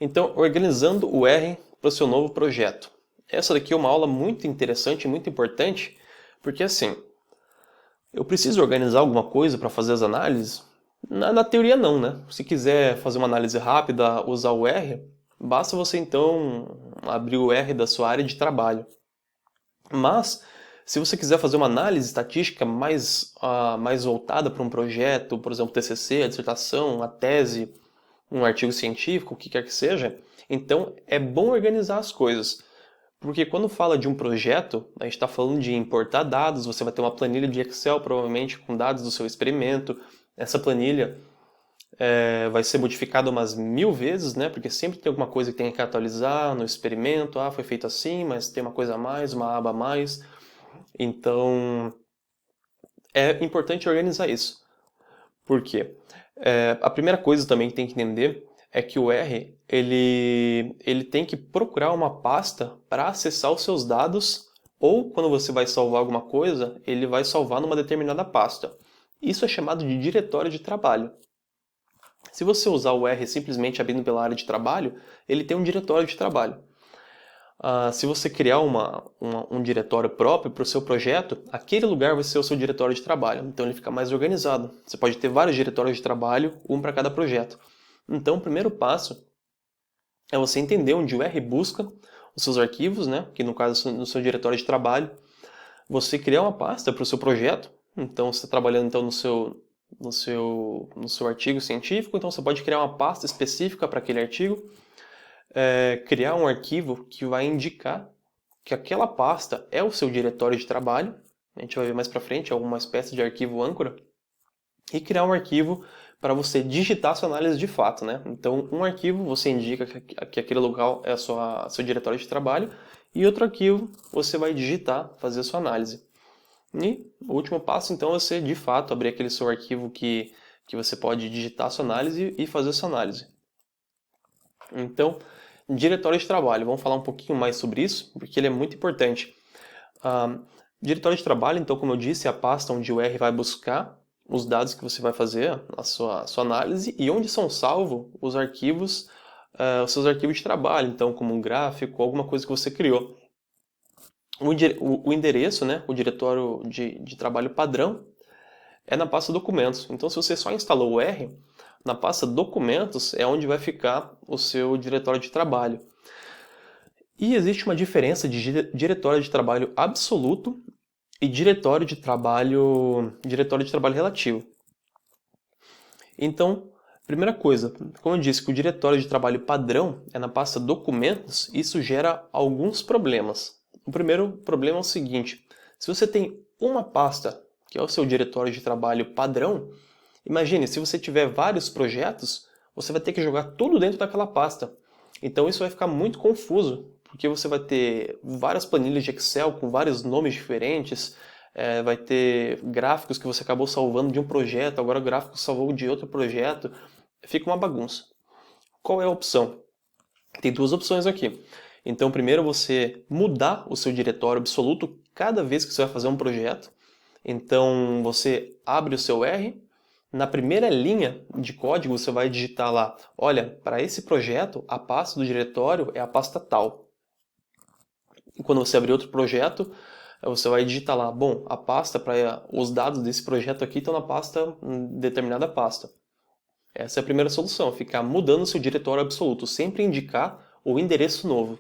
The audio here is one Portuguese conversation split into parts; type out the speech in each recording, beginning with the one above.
Então, organizando o R para o seu novo projeto. Essa daqui é uma aula muito interessante e muito importante, porque assim, eu preciso organizar alguma coisa para fazer as análises? Na teoria não, né? Se quiser fazer uma análise rápida, usar o R, basta você então abrir o R da sua área de trabalho. Mas, se você quiser fazer uma análise estatística mais voltada para um projeto, por exemplo, TCC, a dissertação, a tese, um artigo científico, o que quer que seja, então é bom organizar as coisas. Porque quando fala de um projeto, a gente está falando de importar dados, você vai ter uma planilha de Excel, provavelmente, com dados do seu experimento. Essa planilha vai ser modificada umas 1000 vezes, né? Porque sempre tem alguma coisa que tem que atualizar no experimento. Ah, foi feito assim, mas tem uma coisa a mais, uma aba a mais. Então, é importante organizar isso. Por quê? A primeira coisa também que tem que entender é que o R ele tem que procurar uma pasta para acessar os seus dados, ou quando você vai salvar alguma coisa, ele vai salvar numa determinada pasta. Isso é chamado de diretório de trabalho. Se você usar o R simplesmente abrindo pela área de trabalho, ele tem um diretório de trabalho. Se você criar um diretório próprio para o seu projeto, aquele lugar vai ser o seu diretório de trabalho. Então ele fica mais organizado. Você pode ter vários diretórios de trabalho, um para cada projeto. Então o primeiro passo é você entender onde o R busca os seus arquivos, né? Que no caso no seu diretório de trabalho. Você criar uma pasta para o seu projeto. Então você está trabalhando então no seu artigo científico, então você pode criar uma pasta específica para aquele artigo. Criar um arquivo que vai indicar que aquela pasta é o seu diretório de trabalho. A gente vai ver mais para frente, é uma espécie de arquivo âncora. E criar um arquivo para você digitar sua análise de fato, né? Então, um arquivo você indica que aquele local é seu diretório de trabalho, e outro arquivo você vai digitar, fazer a sua análise. E o último passo, então, é você de fato abrir aquele seu arquivo que você pode digitar a sua análise e fazer a sua análise. Então, diretório de trabalho, vamos falar um pouquinho mais sobre isso, porque ele é muito importante. Diretório de trabalho, então, como eu disse, é a pasta onde o R vai buscar os dados que você vai fazer, a sua análise, e onde são salvos os seus arquivos de trabalho, então, como um gráfico, alguma coisa que você criou. O endereço, né, o diretório de trabalho padrão, é na pasta documentos. Então, se você só instalou o R, na pasta documentos é onde vai ficar o seu diretório de trabalho. E existe uma diferença de diretório de trabalho absoluto e diretório de trabalho relativo. Então, primeira coisa, como eu disse que o diretório de trabalho padrão é na pasta documentos, isso gera alguns problemas. O primeiro problema é o seguinte: se você tem uma pasta, que é o seu diretório de trabalho padrão, imagine, se você tiver vários projetos, você vai ter que jogar tudo dentro daquela pasta. Então isso vai ficar muito confuso, porque você vai ter várias planilhas de Excel com vários nomes diferentes, vai ter gráficos que você acabou salvando de um projeto, agora o gráfico salvou de outro projeto, fica uma bagunça. Qual é a opção? Tem duas opções aqui. Então, primeiro você mudar o seu diretório absoluto cada vez que você vai fazer um projeto. Então, você abre o seu R, na primeira linha de código você vai digitar lá, olha, para esse projeto, a pasta do diretório é a pasta tal. E quando você abrir outro projeto, você vai digitar lá, bom, a pasta para os dados desse projeto aqui estão na pasta, determinada pasta. Essa é a primeira solução, ficar mudando o seu diretório absoluto, sempre indicar o endereço novo.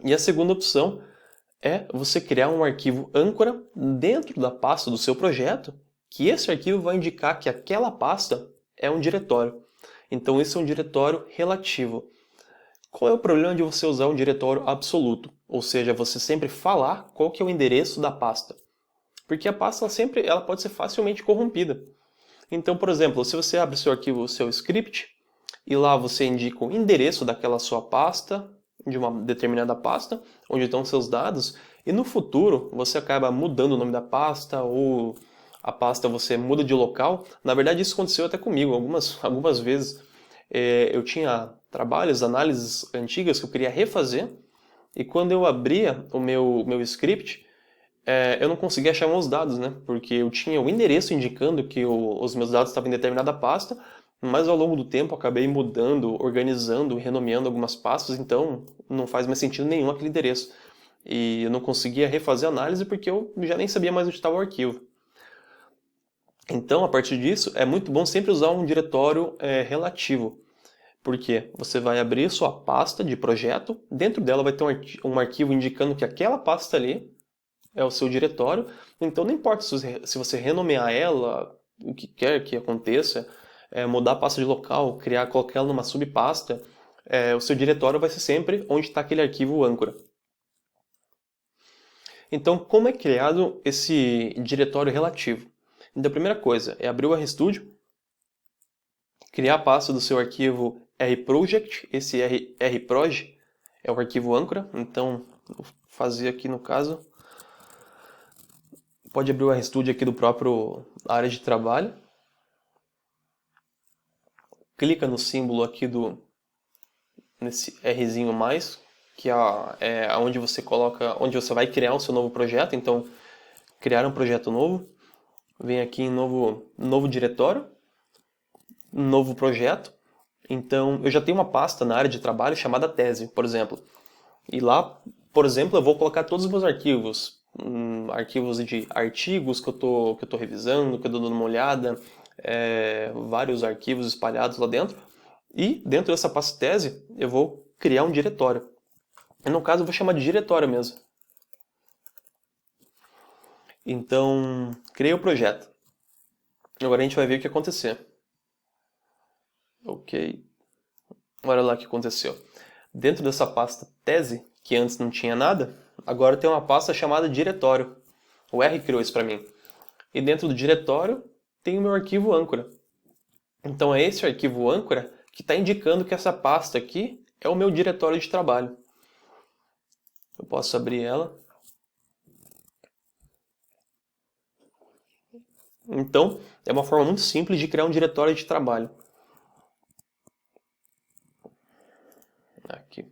E a segunda opção é você criar um arquivo âncora dentro da pasta do seu projeto, que esse arquivo vai indicar que aquela pasta é um diretório. Então isso é um diretório relativo. Qual é o problema de você usar um diretório absoluto? Ou seja, você sempre falar qual que é o endereço da pasta. Porque a pasta ela pode ser facilmente corrompida. Então, por exemplo, se você abre seu arquivo, o seu script, e lá você indica o endereço daquela sua pasta, de uma determinada pasta, onde estão seus dados, e no futuro você acaba mudando o nome da pasta, ou a pasta você muda de local. Na verdade, isso aconteceu até comigo algumas vezes. Eu tinha trabalhos, análises antigas que eu queria refazer, e quando eu abria o meu script, eu não conseguia achar meus dados, né? Porque eu tinha o endereço indicando que os meus dados estavam em determinada pasta, mas ao longo do tempo acabei mudando, organizando, renomeando algumas pastas, então não faz mais sentido nenhum aquele endereço. E eu não conseguia refazer a análise porque eu já nem sabia mais onde estava o arquivo. Então, a partir disso, é muito bom sempre usar um diretório relativo, porque você vai abrir sua pasta de projeto, dentro dela vai ter um arquivo indicando que aquela pasta ali é o seu diretório, então não importa se você renomear ela, o que quer que aconteça, mudar a pasta de local, colocar ela numa subpasta, o seu diretório vai ser sempre onde está aquele arquivo âncora. Então, como é criado esse diretório relativo? Então, a primeira coisa é abrir o RStudio, criar a pasta do seu arquivo rproject, esse rproj é o arquivo âncora, então vou fazer aqui no caso, pode abrir o RStudio aqui do próprio área de trabalho, clica no símbolo aqui nesse Rzinho mais, que é onde você coloca, onde você vai criar o seu novo projeto, então criar um projeto novo, vem aqui em novo diretório, novo projeto. Então, eu já tenho uma pasta na área de trabalho chamada tese, por exemplo. E lá, por exemplo, eu vou colocar todos os meus arquivos. Arquivos de artigos que eu tô revisando, que eu tô dando uma olhada, vários arquivos espalhados lá dentro. E dentro dessa pasta tese, eu vou criar um diretório. E no caso, eu vou chamar de diretório mesmo. Então, criei o projeto. Agora a gente vai ver o que acontecer. Ok. Olha lá o que aconteceu. Dentro dessa pasta tese, que antes não tinha nada, agora tem uma pasta chamada diretório. O R criou isso para mim. E dentro do diretório tem o meu arquivo âncora. Então é esse arquivo âncora que está indicando que essa pasta aqui é o meu diretório de trabalho. Eu posso abrir ela. Então, é uma forma muito simples de criar um diretório de trabalho. Aqui.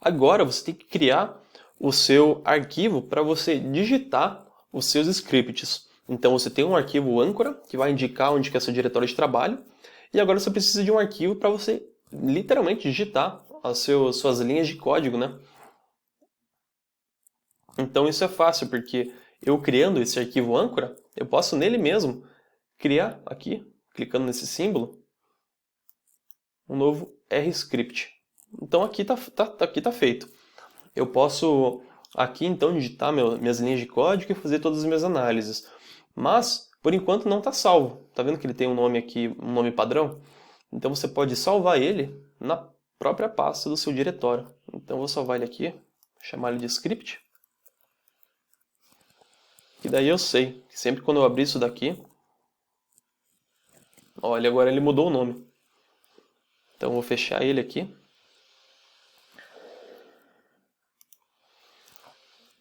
Agora você tem que criar o seu arquivo para você digitar os seus scripts. Então você tem um arquivo âncora que vai indicar onde que é seu diretório de trabalho, e agora você precisa de um arquivo para você literalmente digitar as suas linhas de código, né? Então isso é fácil, porque eu criando esse arquivo âncora, eu posso nele mesmo criar aqui, clicando nesse símbolo, um novo RScript. Então aqui tá feito. Eu posso aqui então digitar minhas linhas de código e fazer todas as minhas análises. Mas, por enquanto, não está salvo. Tá vendo que ele tem um nome aqui, um nome padrão? Então você pode salvar ele na própria pasta do seu diretório. Então eu vou salvar ele aqui, chamar ele de script. E daí eu sei que sempre quando eu abrir isso daqui, olha, agora ele mudou o nome. Então eu vou fechar ele aqui.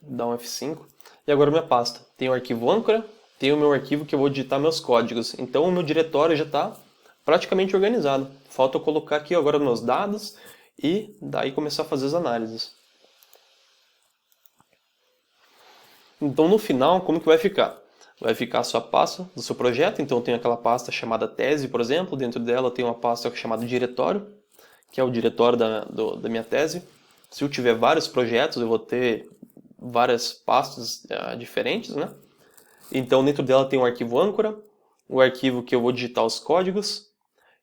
Dá um F5. E agora minha pasta. Tem o arquivo âncora, tem o meu arquivo que eu vou digitar meus códigos. Então o meu diretório já está praticamente organizado. Falta eu colocar aqui agora meus dados e daí começar a fazer as análises. Então no final, como que vai ficar? Vai ficar a sua pasta do seu projeto. Então eu tenho aquela pasta chamada tese, por exemplo. Dentro dela tem uma pasta chamada diretório, que é o diretório da minha tese. Se eu tiver vários projetos, eu vou ter várias pastas diferentes, né? Então dentro dela tem um arquivo âncora, o arquivo que eu vou digitar os códigos,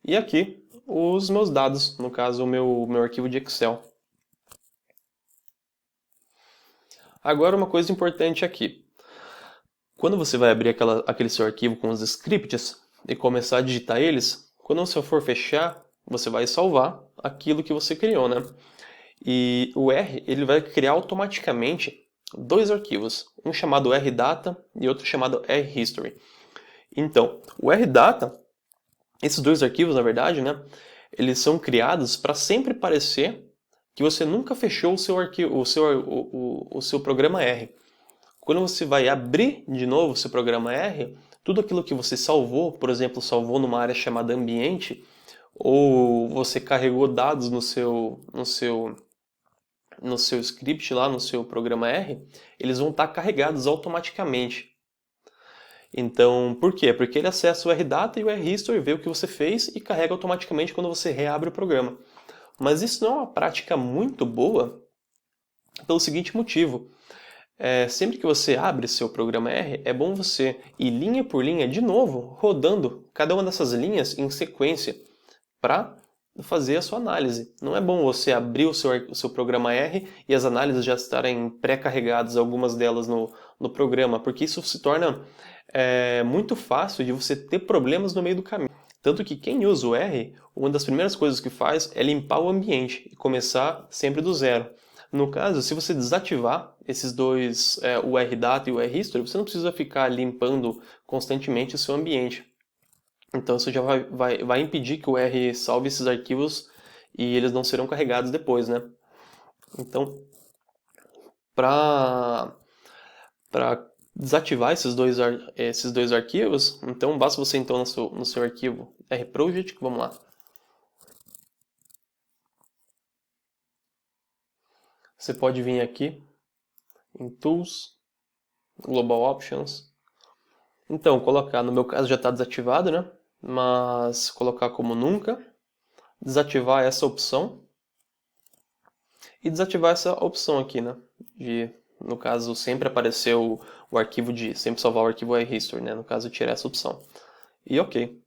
e aqui os meus dados, no caso o meu arquivo de Excel. Agora uma coisa importante aqui. Quando você vai abrir aquele seu arquivo com os scripts e começar a digitar eles, quando você for fechar, você vai salvar aquilo que você criou, né? E o R ele vai criar automaticamente dois arquivos, um chamado rdata e outro chamado rhistory. Então, o rdata, esses dois arquivos, na verdade, né, eles são criados para sempre parecer que você nunca fechou o seu arquivo, o seu programa R. Quando você vai abrir de novo o seu programa R, tudo aquilo que você salvou, por exemplo, salvou numa área chamada ambiente, ou você carregou dados no seu script lá, no seu programa R, eles vão estar carregados automaticamente. Então, por quê? Porque ele acessa o RData e o RHistory, vê o que você fez e carrega automaticamente quando você reabre o programa. Mas isso não é uma prática muito boa pelo seguinte motivo. Sempre que você abre seu programa R, é bom você ir linha por linha de novo, rodando cada uma dessas linhas em sequência para fazer a sua análise. Não é bom você abrir o seu programa R e as análises já estarem pré-carregadas, algumas delas no programa, porque isso se torna muito fácil de você ter problemas no meio do caminho. Tanto que quem usa o R, uma das primeiras coisas que faz é limpar o ambiente e começar sempre do zero. No caso, se você desativar esses dois, o RData e o RHistory, você não precisa ficar limpando constantemente o seu ambiente. Então isso já vai impedir que o R salve esses arquivos e eles não serão carregados depois, né? Então, para desativar esses dois arquivos, então basta você então no seu arquivo rproject, vamos lá. Você pode vir aqui em Tools, Global Options. Então, colocar, no meu caso já está desativado, né? Mas colocar como nunca, desativar essa opção e desativar essa opção aqui, né? No caso, sempre aparecer o arquivo sempre salvar o arquivo iHistory, né? No caso, tirar essa opção. E ok.